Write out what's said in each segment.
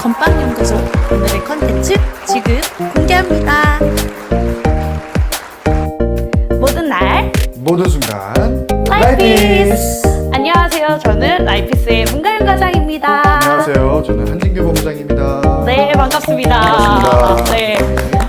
건빵연구소 오늘의 컨텐츠 지금 공개합니다. 모든 날 모든 순간 라이피스! 안녕하세요. 저는 라이피스의 문가연 과장입니다. 안녕하세요. 저는 한진규 본부장입니다. 네, 반갑습니다. 반갑습니다. 네,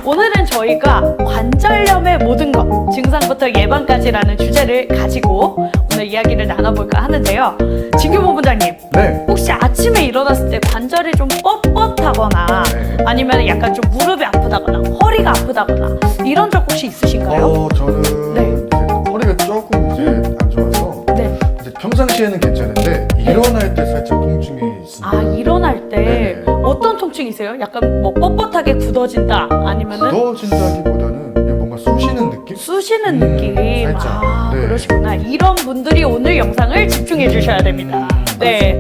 오늘은 저희가 관절염의 모든 것, 증상부터 예방까지라는 주제를 가지고 오늘 이야기를 나눠볼까 하는데요. 진규 본부장님, 네. 혹시 아침에 일어났을 때 관절이 좀 뻣뻣하거나 네. 아니면 약간 좀 무릎이 아프다거나 허리가 아프다거나 이런 적 혹시 있으신가요? 저는 네. 이제 허리가 조금 이제 안 좋아서 네. 이제 평상시에는 괜찮은데 일어날 때 살짝 통증이 있습니다. 아, 일어날 때 네. 어떤 통증이세요? 약간 뭐 뻣뻣하게 굳어진다 아니면은 굳어진다기보다는 그냥 뭔가 쑤시는 느낌? 쑤시는 느낌. 살짝. 아, 네. 그러시구나. 이런 분들이 오늘 영상을 집중해 주셔야 됩니다. 네.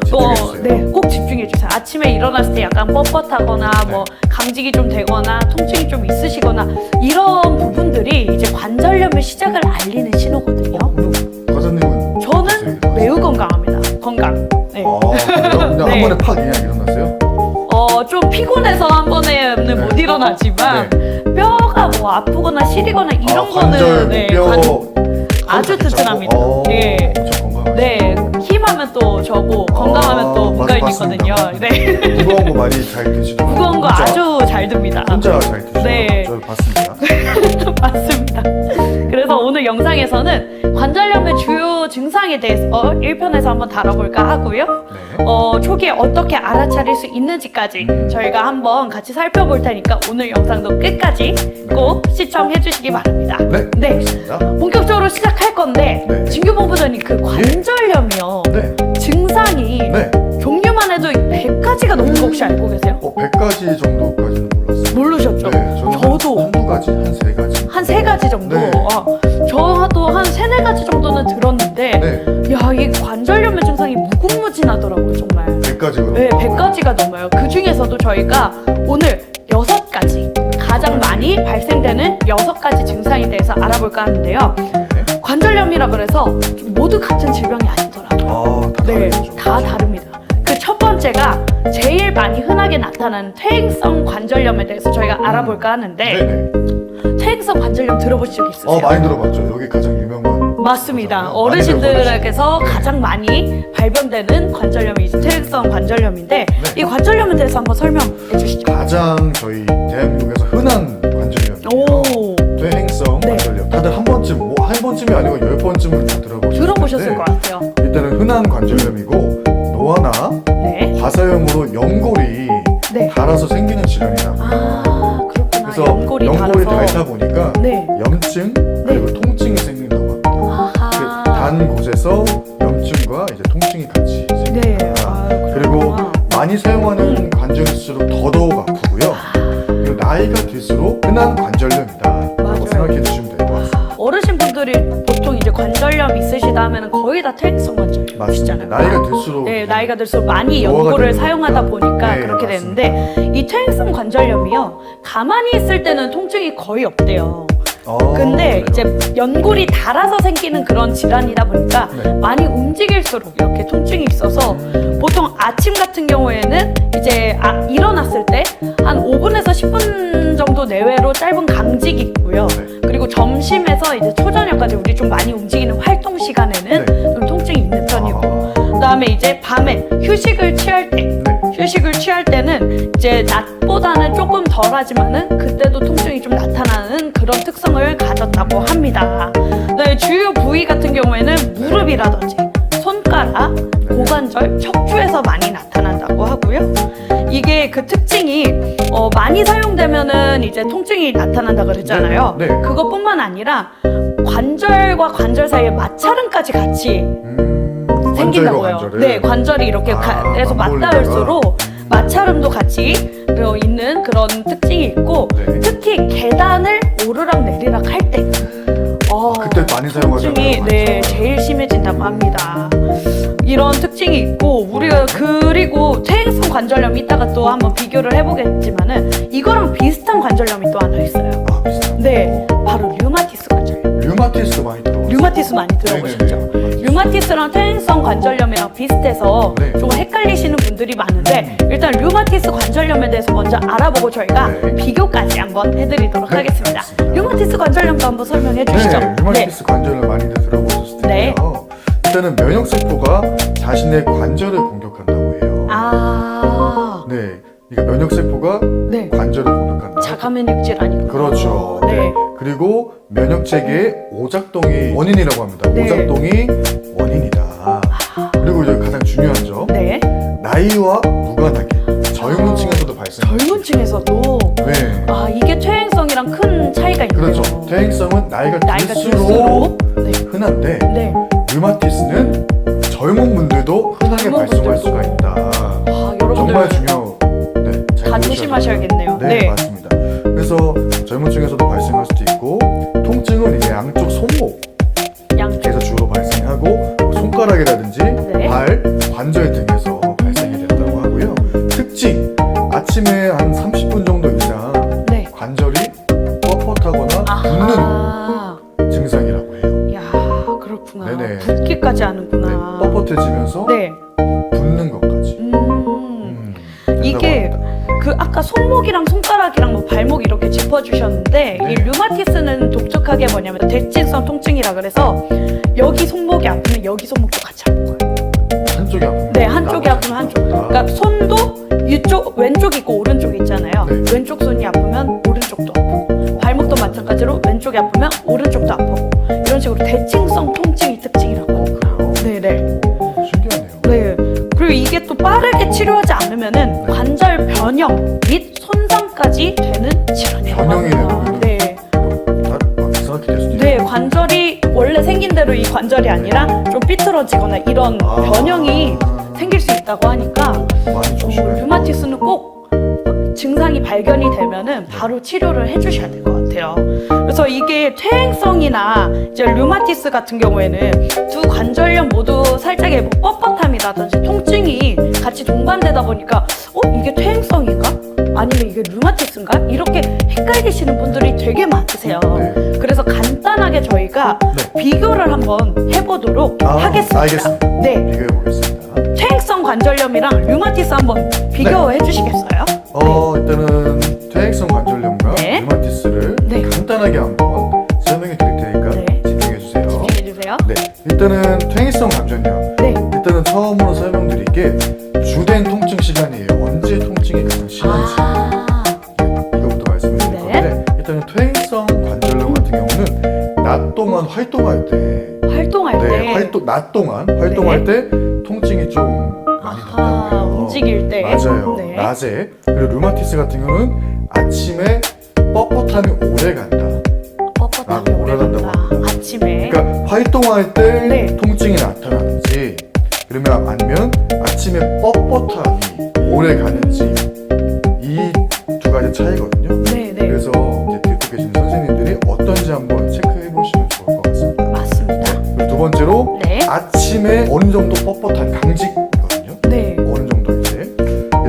집중해주세요. 네, 꼭 집중해 주세요. 아침에 일어났을 때 약간 뻣뻣하거나 뭐 감직이 좀 되거나 통증이 좀 있으시거나 이런 부분들이 이제 관절염의 시작을 알리는 신호거든요. 그럼 과장님은 저는 매우 건강합니다. 건강. 네. 그래요? 그냥 네. 한 번에 팍 그냥 일어났어요? 좀 피곤해서 한 번에는 못 일어나지만 뼈가 뭐 아프거나 시리거나 이런 거는 관절, 네, 뼈 아주 튼튼합니다. 네. 네. 엄청 건강하시죠? 네, 힘하면 또 저고 건강하면 또 문가인이거든요. 맞습니다. 네, 무거운 거 많이 잘 드시죠? 무거운 거 혼자, 아주 잘 듭니다. 혼자 잘 드시죠? 네. 저 봤습니다. 맞습니다. 그래서 오늘 영상에서는 관절염의 주요 증상에 대해서 1편에서 한번 다뤄볼까 하고요. 네. 초기에 어떻게 알아차릴 수 있는지까지 저희가 한번 같이 살펴볼 테니까 오늘 영상도 끝까지 꼭 시청해 주시기 바랍니다. 네. 네. 알겠습니다. 본격적으로 시작할 건데 네. 진규 본부장님 그 관절염이요. 네. 증상이 네. 종류만 해도 100가지가 넘는 거 혹시 알고 계세요? 100가지 정도까지는 몰랐어요. 모르셨죠? 네. 저는 저도 한두 가지, 한 세 가지. 한 3가지 정도. 네. 저도 한 3-4가지 정도는 들었는데 네. 야, 이 관절염의 증상이 무궁무진하더라고요, 정말. 100가지로. 네, 100가지가 넘어요. 그 중에서도 저희가 오늘 6가지 가장 많이 발생되는 6가지 증상에 대해서 알아볼까 하는데요. 네. 관절염이라 그래서 모두 같은 질병이 아니더라고요. 다 네, 다르죠. 다 다릅니다. 그 첫 번째가 제일 많이 흔하게 나타나는 퇴행성 관절염에 대해서 저희가 알아볼까 하는데 네네. 퇴행성 관절염 들어보신 적 있으세요? 많이 들어봤죠. 여기 가장 유명한. 맞습니다. 거잖아요. 어르신들에게서 많이들 가장 많이 발병되는 관절염이 퇴행성 관절염인데 네. 이 관절염에 대해서 한번 설명해 주시죠. 가장 저희 대한민국에서 흔한 관절염이에요. 오, 퇴행성 네. 관절염. 다들 한 번쯤, 한 번쯤이 아니고 10번쯤은 다 들어보셨을 것 같아요. 일단은 흔한 관절염이고 노화나 네. 과사용으로 연골이 네. 닳아서 생기는 질환이라고. 아, 그렇구나. 그래서 연골이 연골이 닳아서. 닳다 보니까 네. 염증 그리고 통증이 생긴다고 합니다. 아하. 단 곳에서 염증과 이제 통증이 같이 네. 생깁니다. 아, 그리고 그렇구나. 많이 사용하는 관절일수록 더더욱 아프고요. 그리고 나이가 들수록 흔한 관절염이다라고 맞아요. 생각해 주시면 될 것 같습니다. 어르신분들이 보통 이제 관절염 있으시다 하면 거의 다 퇴행성 관절염이시잖아요. 나이가 들수록 네, 나이가 들수록 많이 노화가 연골을 되는 사용하다 거니까. 보니까 네, 그렇게 맞습니다. 되는데 이 퇴행성 관절염이요. 가만히 있을 때는 통증이 거의 없대요. 그래요? 근데 이제 연골이 닳아서 생기는 그런 질환이다 보니까 네. 많이 움직일수록 이렇게 통증이 있어서 보통 아침 같은 경우에는 이제 일어났을 때 한 5분에서 10분 정도 내외로 짧은 강직이 있고요. 네. 그리고 점심에서 이제 초저녁까지 우리 좀 많이 움직이는 활동 시간에는 네. 좀 통증이 있는 편이고 그다음에 이제 밤에 휴식을 취할 때 네. 휴식을 취할 때는 이제 낮보다는 조금 덜하지만은 그때도 통증이 좀 나타나는 그런 특성을 가졌다고 합니다. 네, 주요 부위 같은 경우에는 무릎이라든지 손가락, 고관절, 척추에서 많이 나타난다고 하고요. 이게 그 특징이 많이 사용되면은 이제 통증이 나타난다 그랬잖아요. 네, 네. 그것뿐만 아니라 관절과 관절 사이에 마찰음까지 같이 생긴다고요. 관절과 네, 관절이 이렇게 해서 맞닿을수록 마찰음도 같이 있는 그런 특징이 있고 네. 특히 계단을 오르락 내리락 할 때 그때 많이 사용하잖아요. 통증이 네, 제일 심해진다고 합니다. 이런 특징이 있고 우리가 그리고 퇴행성 관절염 이따가 또 한번 비교를 해보겠지만은 이거랑 비슷한 관절염이 또 하나 있어요. 비슷한. 네, 바로 류마티스 관절염. 류마티스도 많이 들어봤어요. 류마티스 많이 들어보셨죠? 네네네. 류마티스랑 퇴행성 관절염이랑 비슷해서 네. 조금 헷갈리시는 분들이 많은데 일단 류마티스 관절염에 대해서 먼저 알아보고 저희가 네. 비교까지 한번 해드리도록 네, 하겠습니다. 알겠습니다. 류마티스 관절염도 한번 설명해 주시죠. 네, 류마티스 관절염 많이들 들어보셨을 네. 텐데요. 일단은 면역세포가 자신의 관절을 공격한다고 해요. 아, 네, 그러니까 면역세포가 네. 관절을 공격한다. 자가면역질 아니군요. 그렇죠. 네. 네. 그리고 면역체계의 오작동이 원인이라고 합니다. 네. 오작동이 원인이다. 그리고 이제 가장 중요하죠. 네. 나이와 무관하게 젊은층에서도 발생. 젊은층에서도 네. 아 이게 퇴행성이랑 큰 차이가 있네요. 그렇죠. 퇴행성은 나이가 나이가 들수록 네. 흔한데 네. 류마티스는 젊은 분들도 흔하게 젊은 발생할 분들도. 수가 있다. 아 여러분들 정말 중요. 네, 잘 다 들으셔야 조심하셔야겠네요. 돼요. 네. 네, 맞습니다. 그래서 젊은 층에서도 발생할 수도 있고 통증은 이제 양쪽 손목에서 양쪽. 주로 발생하고 뭐 손가락이라든지 네. 발, 관절 등에서 발생이 된다고 하고요. 특징 아침에 한 30분 정도 이상 네. 관절이 뻣뻣하거나 아하. 붓는 증상이라고 해요. 야 그렇구나. 네네. 붓기까지 네, 하는구나. 뻣뻣해지면서 네. 붓는 것까지. 된다고 이게 합니다. 그 아까 손목이랑 손가락이랑 뭐 발목 이렇게 짚어주셨는데 네. 이 류마티스는 독특하게 뭐냐면 대칭성 통증이라 그래서 여기 손목이 아프면 여기 손목도 같이 아픈 거예요. 한쪽이 아프면 네, 한쪽이 아프면 한쪽. 그러니까 손도 이쪽 왼쪽 있고 오른쪽 있잖아요. 네. 왼쪽 손이 아프면 오른쪽도 아프고 발목도 마찬가지로 왼쪽이 아프면 오른쪽도 아프고 이런 식으로 대칭성 통증이 특징이라고 합니다. 그래요? 네네. 신기하네요. 네. 그리고 이게 또 빠르게 치료하지 않으면은 관절 변형 및 손상까지 되는 질환이라고 변형이 합니다. 되는 네. 이상하게 될 수도 네, 있고. 관절이 원래 생긴 대로 이 관절이 아니라 좀 삐뚤어지거나 이런 아. 변형이 생길 수 있다고 하니까 많이 조심해요. 류마티스는 꼭 증상이 발견이 되면은 바로 치료를 해주셔야 될 것 같아요. 그래서 이게 퇴행성이나 이제 류마티스 같은 경우에는 두 관절염 모두 살짝의 뭐 뻣뻣함이라든지 통증이 같이 동반되다 보니까 이게 퇴행성인가? 아니면 이게 류마티스인가? 이렇게 헷갈리시는 분들이 되게 많으세요. 네. 그래서 간단하게 저희가 네. 비교를 한번 해보도록 하겠습니다. 알겠습니다. 네. 비교해 보겠습니다. 퇴행성 관절염이랑 류마티스 한번 비교해 주시겠어요? 일단은 퇴행성 관절염과 네. 류마티스를 네. 간단하게 한번 설명해 드릴 테니까 네. 집중해 주세요. 집중해 주세요. 네, 일단은 퇴행성 관절염. 네. 일단은 처음으로 설명드릴게 주된 통증 시간이에요. 언제 통증이 가장 심한지. 네, 이것부터 말씀을 드릴 네. 건데 일단은 퇴행성 관절염 같은 경우는 낮 동안 활동할 때 활동할 때. 낮 동안 활동할 때 통증이 좀 많이 난다고 해요. 움직일 때. 맞아요. 네. 낮에. 그리고 류마티스 같은 경우는 아침에 뻣뻣함이 오래 간다. 뻣뻣하게 오래 간다고 간다. 합니다. 아침에. 그러니까 활동할 때 네. 통증이 나타나는지 그러면 아니면 아침에 뻣뻣함이 오래 가는지 이 두 가지 차이거든요. 네, 네. 그래서 이제 듣고 계신 선생님들이 어떤지 한번 체크해 보시면 좋을 것 같습니다. 맞습니다. 그리고 두 번째로 네. 아침에 어느 정도 뻣뻣한 강직이거든요. 네. 어느 정도 이제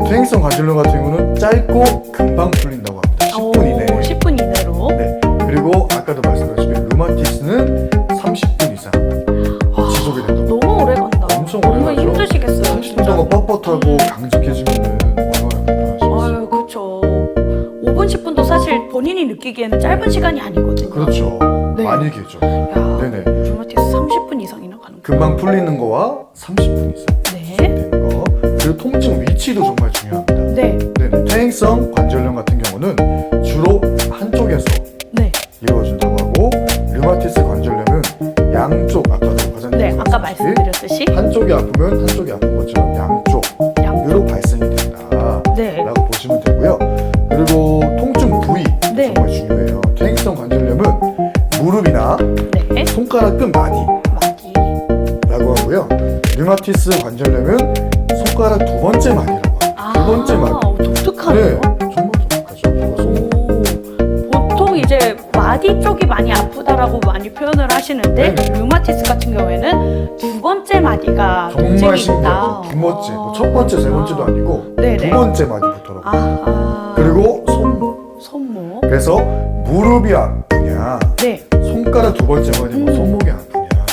퇴행성 관절염 같은 경우는 짧고 금방 풀린다고 합니다. 10분 이내. 10분 이내로. 네. 그리고 아까도 말씀드렸지만 류마티스는 30분 이상 지속이 된다고. 너무 오래 간다. 엄청 오래 너무 가죠. 힘드시겠어요. 30분 동안 뻣뻣하고 강직해지면은 얼마나 불편하실지. 아유, 그쵸. 5분, 10분도 사실 본인이 느끼기에는 짧은 시간이 아니거든요. 그렇죠. 네. 많이 길죠. 야, 네네. 류마티스 30분 이상이나 가는 거. 금방 풀리는 거와 30분 이상 네. 되는 거. 그리고 통증 위치도 정말 중요합니다. 네. 네네. 퇴행성 관절염 같은 경우는 주로 한쪽에서 네. 이루어진다고 하고 류마티스 관절염은 양쪽 아까도 과장님 네. 아까 말씀드렸듯이. 한쪽이 아프면 한쪽이 아픈 것처럼 양쪽으로 발생이 된다 네. 라고 보시면 되고요. 그리고 통증 부위 네. 정말 중요해요. 퇴행성 관절염은 무릎이나 네. 손가락 끝 마디라고 마디. 하고요. 류마티스 관절염은 손가락 두 번째 마디라고 합니다. 두 번째 마디. 독특하네요. 네, 정말 독특하죠. 그래서 보통 이제 마디 쪽이 많이 아프다라고 많이 표현을 하시는데 네네. 류마티스 같은 경우에는 두 번째 마디가 정말 통증이 신기해요. 있다. 두 번째, 뭐첫 번째, 세 번째도 아니고 네네. 두 번째 마디부터라고. 아하. 그리고 손목. 손목. 그래서 무릎이 아프냐, 네. 손가락 두 번째 마디 뭐 손목이 아프냐.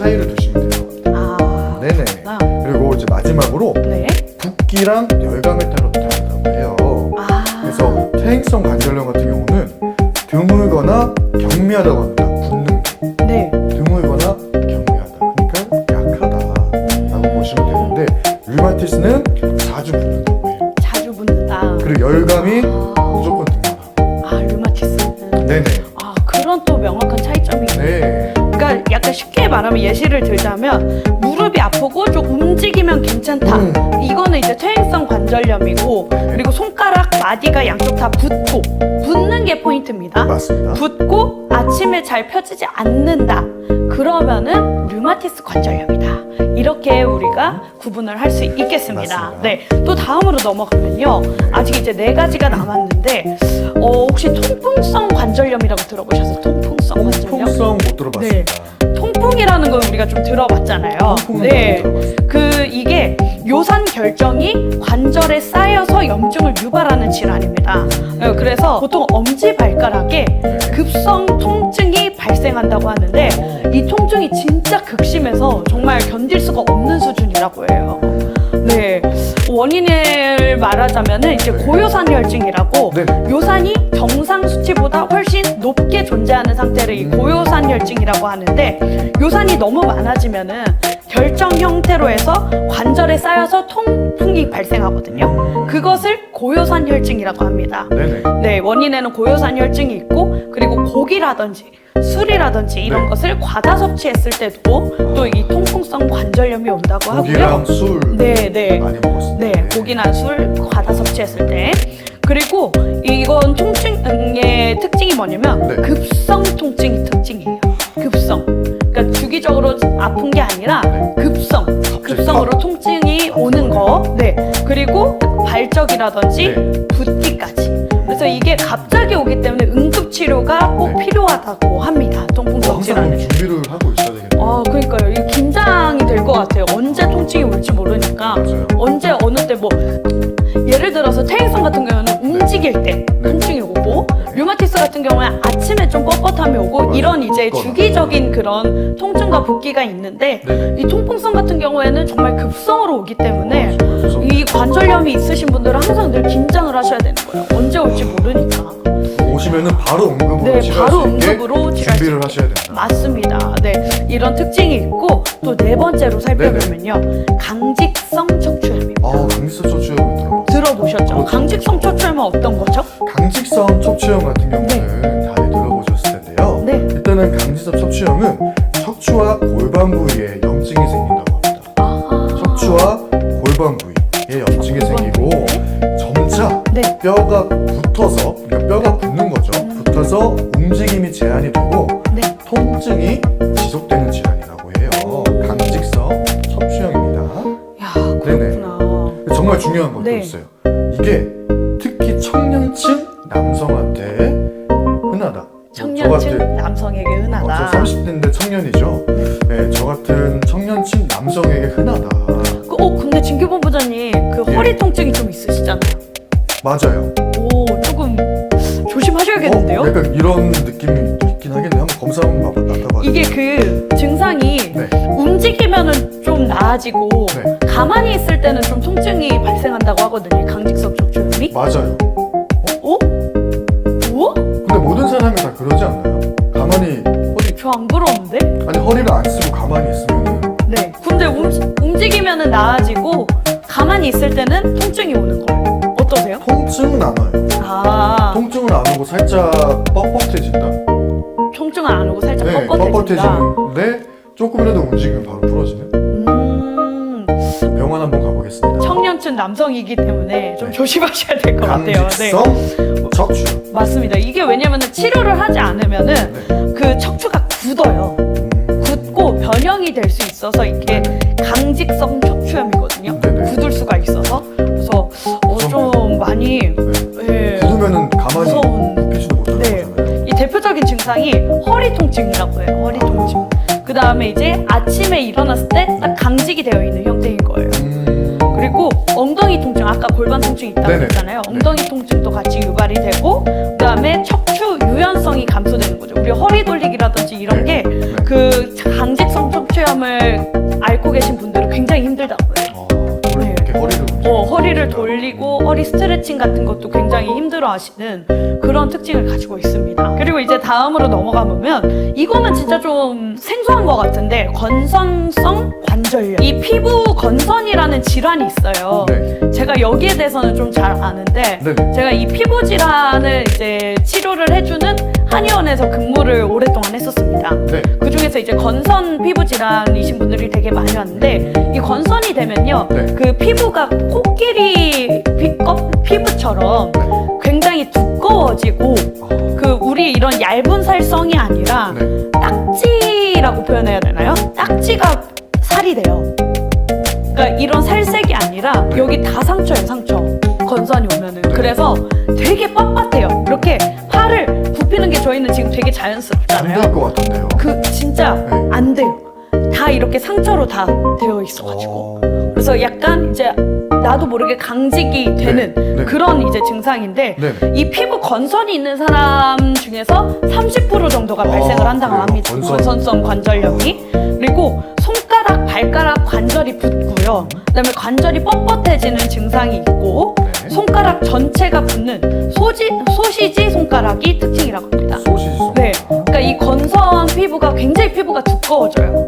차이를 두시면 돼요. 아, 네네. 아, 그리고 이제 마지막으로 네. 붓기랑 열감에 따라 다르다고 해요. 아, 그래서 퇴행성 관절염 같은 경우는 드물거나 경미하다고 합니다. 붓는 게 네. 드물거나 경미하다. 그러니까 약하다라고 보시면 되는데 류마티스는 자주 붓는다고 해요. 자주 붓는다. 그리고 열감이 아, 무조건 드물다. 아, 류마티스는. 네네. 아, 그런 또 명확한 차이점이 있네. 네. 그러니까 약간 쉽게 말하면 예시를 들자면 무릎이 아프고 좀 움직이면 괜찮다. 이거는 이제 퇴행성 관절염이고 그리고 손가락 마디가 양쪽 다 붓고 붓는 게 포인트입니다. 맞습니다. 붓고 아침에 잘 펴지지 않는다. 그러면은 류마티스 관절염이다. 이렇게 우리가 구분을 할 수 있겠습니다. 맞습니다. 네, 또 다음으로 넘어가면요. 아직 이제 4가지가 남았는데 혹시 통풍성 관절염이라고 들어보셨어요? 통풍성 관절염? 통풍성 못 들어봤습니다. 통풍이라는 건 우리가 좀 들어봤잖아요. 통풍은 못 들어봤습니다. 이게 요산 결정이 관절에 쌓여서 염증을 유발하는 질환입니다. 그래서 보통 엄지 발가락에 급성 통증이 발생한다고 하는데 이 통증이 진짜 극심해서 정말 견딜 수가 없는 수준이라고 해요. 네, 원인을 말하자면은 이제 고요산혈증이라고 네네. 요산이 정상 수치보다 훨씬 높게 존재하는 상태를 이 고요산혈증이라고 하는데 요산이 너무 많아지면은 결정 형태로 해서 관절에 쌓여서 통풍이 발생하거든요. 그것을 고요산혈증이라고 합니다. 네네. 네, 원인에는 고요산혈증이 있고 그리고 고기라든지 술이라든지 이런 네. 것을 과다 섭취했을 때도 또 이 통풍성 관절염이 온다고 하고요. 고기랑 술 네, 네. 많이 먹었습니다. 네, 고기나 술 과다 섭취했을 때. 그리고 이건 통증의 특징이 뭐냐면 네. 급성 통증이 특징이에요. 급성. 그러니까 주기적으로 아픈 게 아니라 급성으로 통증이 오는 거. 네. 그리고 발적이라든지 네. 붓기까지. 그래서 이게 갑자기 오기 때문에 응급 치료가 꼭 네. 필요하다고 합니다. 통풍성 항상 질환에. 준비를 하고 있어야 되겠네요. 아, 그러니까요. 이게 긴장이 될 것 같아요. 언제 통증이 올지 모르니까. 맞아요. 언제 어느 때 뭐 예를 들어서 퇴행성 같은 경우는 움직일 때 통증이 오고 류마티스 같은 경우는 아침에 좀 뻣뻣함이 오고 맞아요. 이런 이제 붓거나. 주기적인 그런 통증과 붓기가 있는데 네. 이 통풍성 같은 경우에는 정말 급성으로 오기 때문에 그래서 이 관절염이 있으신 분들은 항상 늘 긴장을 하셔야 되는 거예요. 언제 올지 모르니까. 오시면은 바로 응급으로 네, 치료할 바로 수 있게 응급으로 치료할 수 준비를 하셔야 된다. 맞습니다. 네, 이런 특징이 있고 또 4번째로 살펴보면요. 강직성 척추염입니다. 강직성 척추염을 들어봤어요. 들어보셨죠? 그렇죠. 강직성 척추염은 어떤 거죠? 강직성 척추염 같은 경우는 다들 들어보셨을 텐데요. 네. 일단은 강직성 척추염은 척추와 골반 부위에 염증이 생긴다고 합니다. 아, 척추와 골반 부위에 염증이 생기고 점차 네. 뼈가 붙어서 그러니까 뼈가 붙는 거죠. 붙어서 움직임이 제한이 되고 네. 통증이 지속되는 질환이라고 해요. 강직성 척추염입니다. 야, 그렇구나. 정말 중요한 것도 네. 있어요. 이게 특히 청년층 남성한테 흔하다. 청년층 남성에게 흔하다. 저 30대인데 청년이죠. 네, 저 같은 청년층 남성에게 흔하다. 근데 진규 본부장님 그 예. 허리 통증이 좀 있으시잖아요. 맞아요. 오, 조금 조심하셔야겠는데요? 약간 이런 느낌이 있긴 하겠네요. 한번 검사 한번 맡아봐요. 이게 그 증상이 네. 움직이면은 좀 나아지고 네. 가만히 있을 때는 좀 통증이 발생한다고 하거든요. 강직성 척추염이. 맞아요. 어? 뭐? 근데 모든 사람이 다 그러지 않나요? 가만히 허리 저 안 그러는데? 아니 허리를 안 쓰고 가만히 있으면은 네. 근데 움직이면은 나아지고 가만히 있을 때는 통증이 오는 거예요. 어떠세요? 통증은 안 와요. 아, 통증은 안 오고 살짝 뻣뻣해진다. 통증은 안 오고 살짝 네, 뻣뻣해진다. 뻣뻣해지는데 조금이라도 움직이면 바로 풀어지는. 병원 한번 가보겠습니다. 청년층 남성이기 때문에 좀 네. 조심하셔야 될 것 같아요. 네. 강직성 척추. 맞습니다. 이게 왜냐면은 치료를 하지 않으면은 네. 그 척추가 굳어요. 굳고 변형이 될 수 있어서 이게 강직성 척추염이거든요. 네네. 굳을 수가 있어서 그래서 좀 많이 예, 굳으면은 가만히 무서운. 눕히지도 못하는 네. 거잖아요. 이 대표적인 증상이 허리 통증이라고 해요. 허리 통증. 그 다음에 이제 아침에 일어났을 때 딱 강직이 되어 있는 형태인 거예요. 그리고 엉덩이 통증, 아까 골반 통증 있다고 네네. 했잖아요. 엉덩이 통증도 같이 유발이 되고, 그 다음에 척추 유연성이 감소되는 거죠. 우리 허리 돌리기라든지 이런 게 그 그 강직성 척추염을 앓고 계신 분들은 굉장히 힘들다고 해요. 네. 이렇게 허리를 허리를 돌리고 허리 스트레칭 같은 것도 굉장히 힘들어 하시는 그런 특징을 가지고 있습니다. 그리고 이제 다음으로 넘어가 보면 이거는 진짜 좀 생소한 것 같은데 건선성 관절염. 이 피부 건선이라는 질환이 있어요. 네. 제가 여기에 대해서는 좀 잘 아는데 네네. 제가 이 피부 질환을 이제 치료를 해주는 한의원에서 근무를 오랫동안 했었습니다. 네. 그 중에서 이제 건선 피부 질환이신 분들이 되게 많이 왔는데 이 건선이 되면요, 네. 그 피부가 코끼리 피부처럼 굉장히 두꺼워지고 그 우리 이런 얇은 살성이 아니라 네. 딱지라고 표현해야 되나요? 딱지가 살이 돼요. 그러니까 이런 살색이 아니라 여기 다 상처예요, 상처. 건선이 오면은. 그래서 되게 빳빳해요. 이렇게 팔을 굽히는 게 저희는 지금 되게 안 자연스럽잖아요. 될 것 같은데요. 그 진짜 네. 안 돼요. 다 이렇게 상처로 다 되어 있어가지고. 그래서 약간 이제 나도 모르게 강직이 되는 네. 그런 이제 증상인데 네. 이 피부 건선이 있는 사람 중에서 30% 정도가 발생을 한다고 그래요? 합니다. 건선성 관절염이. 그리고 손가락, 발가락 관절이 붓고요. 그다음에 관절이 뻣뻣해지는 증상이 있고 네. 손가락 전체가 붓는 소시지 손가락이 특징이라고 합니다. 소시지 손. 네, 그러니까 이 건선 피부가 굉장히 피부가 두꺼워져요.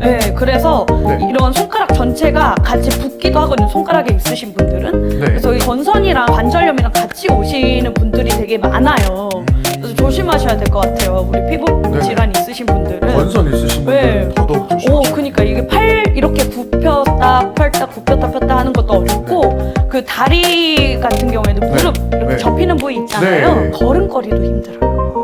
네, 그래서 네. 이런 손가락 전체가 같이 붓기도 하거든요. 손가락에 있으신 분들은. 네. 그래서 이 건선이랑 관절염이랑 같이 오시는 분들이 되게 많아요. 그래서 조심하셔야 될 것 같아요. 우리 피부 네. 질환 있으신 분들은. 건선 있으신 분들은 네. 더더욱 조심하셔야 그러니까 이게 팔 이렇게 굽혔다 펼다 굽혔다 폈다 하는 것도 어렵고 그 다리 같은 경우에는 무릎 이렇게 네. 접히는 부위 있잖아요. 네. 걸음걸이도 힘들어요.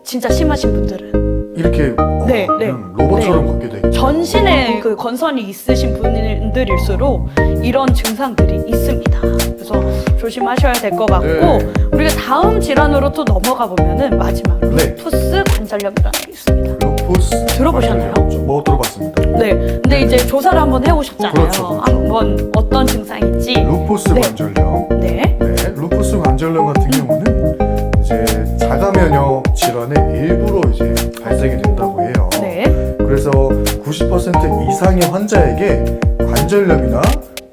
진짜 심하신 분들은. 이렇게 네, 그냥 로봇처럼 걷게 되겠죠. 전신에 그 건선이 있으신 분들일수록 이런 증상들이 있습니다. 그래서 조심하셔야 될 것 같고 네. 우리가 다음 질환으로 또 넘어가 보면은 마지막으로 네. 루푸스 관절염이라는 게 있습니다. 루푸스 들어보셨나요? 뭐 들어봤습니다. 네, 근데 이제 조사를 한번 해오셨잖아요. 그렇죠. 한번 어떤 증상인지. 루푸스 네. 관절염. 네. 네, 루푸스 관절염 같은 경우는 이제 자가 면역 질환의 일부로 이제 발생이 된다고 해요. 네. 그래서 90% 이상의 환자에게 관절염이나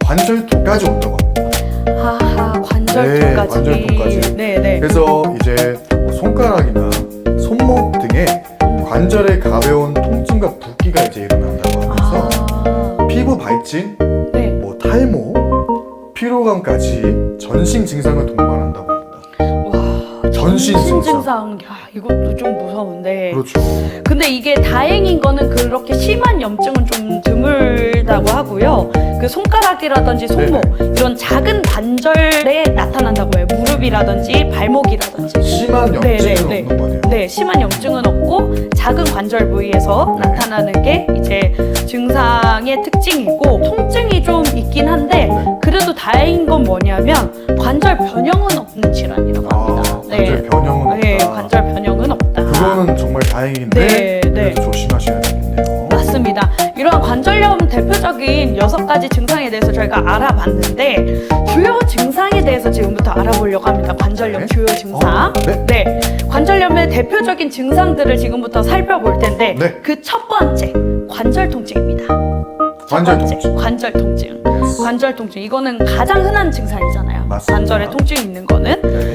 관절통까지 온다고 합니다. 하하, 관절통까지. 네, 관절통까지. 네, 네. 그래서 이제 손가락이나 손목 등의 관절의 가벼운 통증과 붓기가 이제 일어난다고 하면서 피부 발진, 네. 뭐 탈모, 피로감까지 전신 증상을 동반한다고 합니다. 와, 전신 증상. 증상. 야, 이것도 좀 무서운데. 그렇죠. 근데 이게 다행인 거는 그렇게 심한 염증은 좀 드물다고 하고요. 그 손가락이라든지 손목 이런 작은 관절에 나타난다고 해요. 무릎이라든지 발목이라든지. 심한 염증은 네, 네, 없는 거네요. 네, 심한 염증은 없고 작은 관절 부위에서 네. 나타나는 게 이제 증상의 특징이고 통증이 좀 있긴 한데 그래도 다행인 건 뭐냐면 관절 변형은 없는 질환이라고 합니다. 관절 변형은 없다. 네, 관절 변형은 없다. 그거는 정말 다행인데 네, 그래도 네. 조심하셔야 되겠네요. 맞습니다. 이러한 관절염 대표적인 6가지 증상에 대해서 저희가 알아봤는데 주요 증상에 대해서 지금부터 알아보려고 합니다. 관절염 네. 주요 증상. 네. 관절염의 대표적인 증상들을 지금부터 살펴볼 텐데 네. 그 첫 번째 관절 통증입니다. 첫 관절 번째, 통증. 관절 통증. Yes. 관절 통증. 이거는 가장 흔한 증상이잖아요. 맞습니다. 관절에 통증이 있는 거는. 네.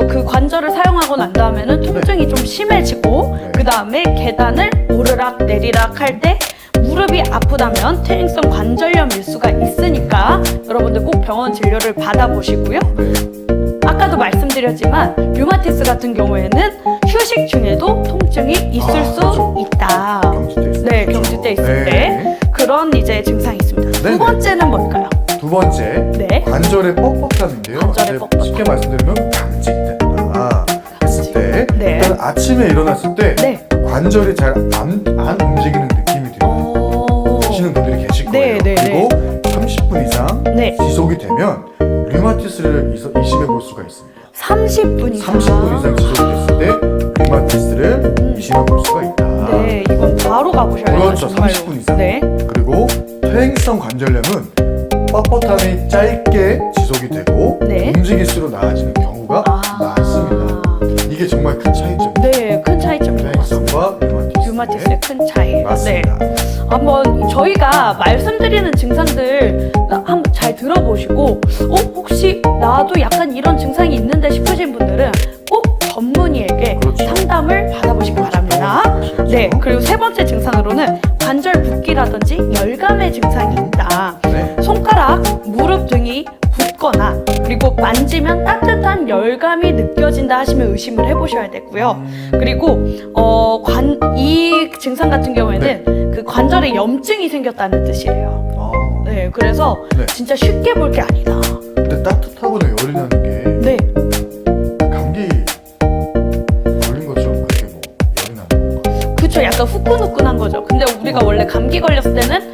그 관절을 사용하고 난 다음에는 통증이 좀 심해지고 네. 그 다음에 계단을 오르락 내리락 할 때 무릎이 아프다면 퇴행성 관절염일 수가 있으니까 여러분들 꼭 병원 진료를 받아보시고요. 네. 아까도 말씀드렸지만 류마티스 같은 경우에는 휴식 중에도 통증이 있을 수 그렇죠. 있다. 경직돼 있을 네, 때. 경직돼 있을 네. 때 그런 이제 증상이 있습니다. 네, 두 번째는 뭘까요? 두 번째 네. 관절의 뻑뻑함인데요. 관절의 이제 뻑뻑함. 쉽게 말씀드리면 강직된다 했을 때 네. 일단 아침에 일어났을 때 네. 관절이 잘 안 움직이는 느낌이 드시는 분들이 계실 거예요. 네, 네, 그리고 30분 이상 네. 지속이 되면 류마티스를 의심해 볼 수가 있습니다. 30분 이상. 30분 이상 지속이 됐을 때 류마티스를 의심해 볼 수가 있다. 네, 이건 바로 가보셔야 돼요. 그렇죠. 정말로. 30분 이상. 네. 그리고 퇴행성 관절염은 뻣뻣함이 짧게 지속이 되고 네. 움직일수록 나아지는 경우가 많습니다. 이게 정말 큰 차이점이에요. 네, 큰 차이점인 것 같습니다. 퇴행성과 류마티스. 다이어베티스의 큰 차이예요. 맞습니다. 네. 한번 저희가 말씀드리는 증상들 한번 잘 들어보시고 혹시 나도 약간 이런 증상이 있는데 싶으신 분들은 꼭 전문의에게 그렇죠. 상담을 받아보시기 바랍니다. 병원에 네, 가셔야죠. 그리고 세 번째 증상으로는 관절 붓기라든지 열감의 증상이 있다. 네. 손가락, 무릎 등이 붓거나 그리고 만지면 따뜻한 열감이 느껴진다 하시면 의심을 해보셔야 되고요. 그리고 이 증상 같은 경우에는 그 관절에 염증이 생겼다는 뜻이에요. 아, 네, 그래서 네. 진짜 쉽게 볼 게 아니다. 근데 따뜻하거나 열이 나는 게 네, 감기 걸린 것처럼 그렇게 뭐 열이 나는 건가? 그쵸. 약간 후끈후끈한 거죠. 근데 우리가 원래 감기 걸렸을 때는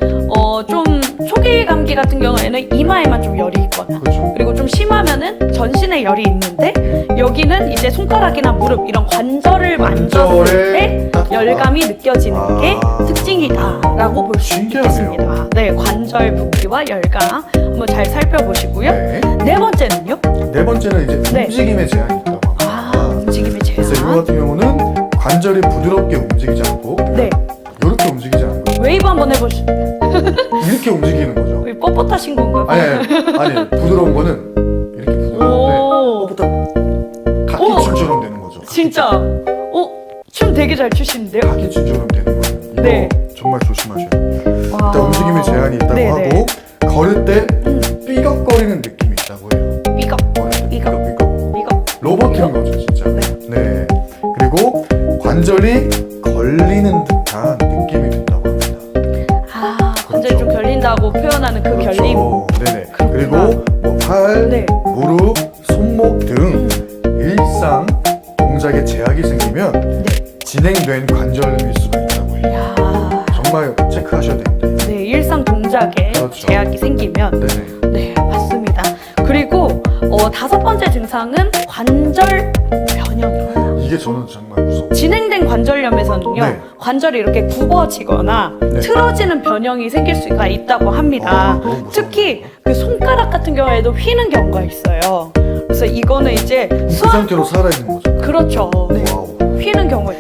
좀 초기 감기 같은 경우에는 이마에만 좀 열이 있거나 그렇죠. 그리고 좀 심하면은 전신에 열이 있는데 여기는 이제 손가락이나 무릎 이런 관절을 만졌을 때 따뜻하다. 열감이 느껴지는 게 아. 특징이다라고 볼 수 신기하네요. 있겠습니다. 네, 관절 붓기와 열감 한번 잘 살펴보시고요. 네. 네 번째는요? 네 번째는 이제 네. 움직임에 제한이 있다고 합니다. 움직임의 그래서 이거 제한. 같은 경우는 관절이 부드럽게 움직이지 않고 네, 이렇게 움직이지 않고 웨이브 한번 해보시죠. 이렇게 움직이는 거죠. 뻣뻣하신 건가요? 아니 부드러운 거는 이렇게 부드러운데 오, 카키춤처럼 되는 거죠. 진짜. 춤 되게 잘 추시는데요? 카키춤처럼 되는 거예요. 이거 네. 정말 조심하셔야 됩니다. 와. 일단 움직임에 제한이 있다고 네네. 하고 걸을 때 삐걱거리는 느낌이 있다고 해요. 삐걱, 걸을 때 삐걱. 삐걱. 삐걱. 로봇인 거죠 진짜. 네. 그리고 관절이 걸리는 듯한 느낌이 든다고 합니다. 관절이 좀 결린다고 표현하는 그 그렇죠. 결림. 네네. 그렇구나. 그리고 뭐 팔, 네. 무릎, 손목 등 일상 동작에 제약이 생기면 네. 진행된 관절염일 수가 있다고 해요. 야, 정말 체크하셔야 됩니다. 네, 일상 동작에 그렇죠. 제약이 생기면 네네. 네, 맞습니다. 그리고 다섯 번째 증상은 관절 변형입니다. 이게 저는 정말 무서워요. 진행된 관절염에서는요, 네. 관절이 이렇게 굽어지거나 네. 틀어지는 변형이 생길 수가 있다고 합니다. 너무 무서워요. 특히 그 손가락 같은 경우에도 휘는 경우가 있어요. 그래서 이거는 이제 그 수학 상태로 살아있는 거죠. 그렇죠. 네. 와우. 휘는 경우에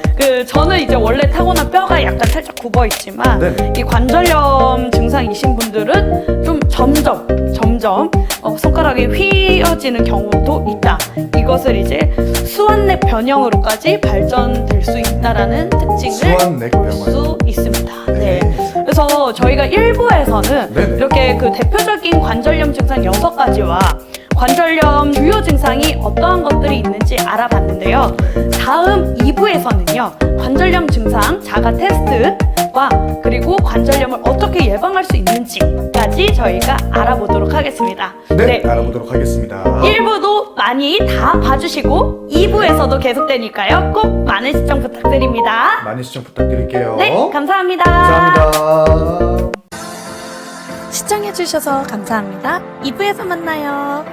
저는 이제 원래 타고난 뼈가 약간 살짝 굽어 있지만 네네. 이 관절염 증상이신 분들은 좀 점점 손가락이 휘어지는 경우도 있다. 이것을 이제 수완내 변형으로까지 발전될 수 있다라는 특징을 수완내 볼 변형. 수 있습니다. 네. 네. 그래서 저희가 1부에서는 네네. 이렇게 그 대표적인 관절염 증상 6가지와 관절염 주요 증상이 어떠한 것들이 있는지 알아봤는데요. 다음 2부에서는요. 관절염 증상 자가 테스트와 그리고 관절염을 어떻게 예방할 수 있는지까지 저희가 알아보도록 하겠습니다. 네, 알아보도록 하겠습니다. 1부도 많이 다 봐주시고 2부에서도 계속되니까요. 꼭 많은 시청 부탁드립니다. 많은 시청 부탁드릴게요. 네, 감사합니다. 감사합니다. 시청해주셔서 감사합니다. 2부에서 만나요.